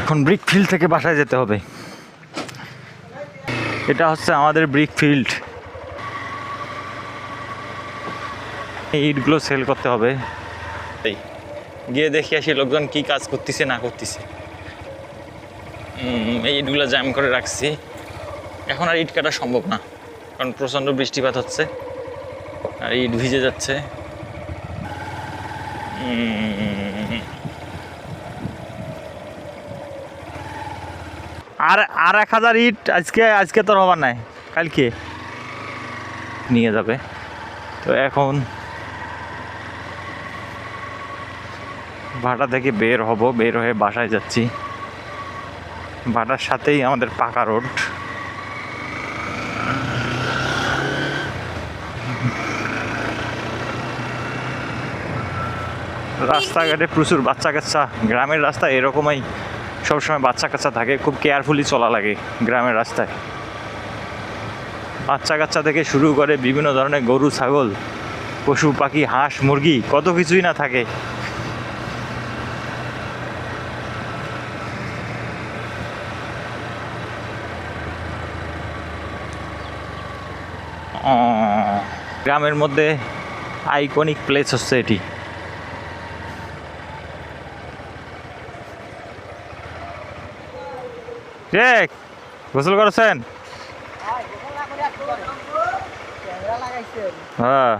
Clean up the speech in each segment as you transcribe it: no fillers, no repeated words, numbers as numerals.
এখন brick field থেকে বাসায় যেতে হবে। এটা হচ্ছে আমাদের ব্রিক ফিল্ড। এই ইটগুলো সেল করতে হবে। গিয়ে দেখি আসি লোকজন কি কাজ করতেছে না করতেছে। এই ইটগুলো জ্যাম করে রাখছি। এখন আর ইট কাটা সম্ভব না, কারণ প্রচণ্ড বৃষ্টিপাত হচ্ছে আর ইট ভিজে যাচ্ছে। আর 1000 ইট আজকে তোর হবার নাই, কালকে নিয়ে যাবে। তো এখন ভাটা থেকে বের হব, বের হয়ে বাসায় যাচ্ছি। ভাটার সাথেই আমাদের পাকা রোড। রাস্তাঘাটে প্রচুর বাচ্চা কাচ্চা। গ্রামের রাস্তা এরকমই, সবসময় বাচ্চা কাচ্চা থাকে, খুব কেয়ারফুলি চলা লাগে গ্রামের রাস্তায়। বাচ্চা কাচ্চা থেকে শুরু করে বিভিন্ন ধরনের গরু ছাগল পশু পাখি হাঁস মুরগি কত কিছুই না থাকে। গ্রামের মধ্যে আইকনিক প্লেস হচ্ছে এটি। গোসল করেছেন? হ্যাঁ,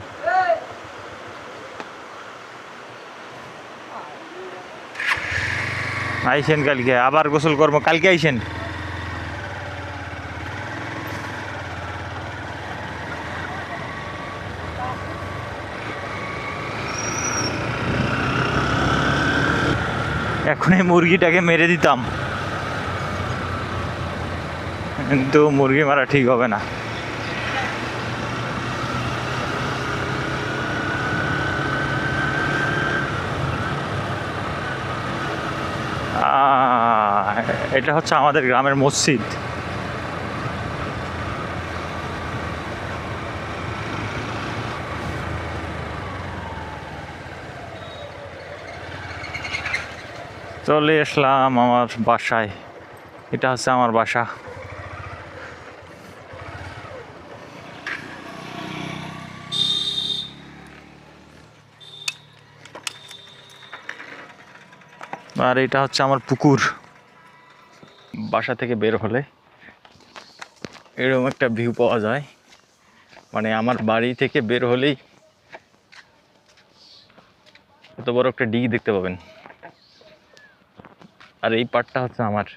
আইসেন কালকে আবার গোসল করবো, কালকে আইসেন। এখন এই মুরগিটাকে মেরে দিতাম, কিন্তু মুরগি মারা ঠিক হবে না। এটা হচ্ছে আমাদের গ্রামের মসজিদ। চলে আসলাম আমার বাসায়। এটা হচ্ছে আমার বাসা। আর এটা হচ্ছে আমার পুকুর। বাসা থেকে বের হলে এরকম একটা ভিউ পাওয়া যায়, মানে আমার বাড়ি থেকে বের হলেই এত বড় একটা ডিগি দেখতে পাবেন। আর এই পাড়টা হচ্ছে আমার।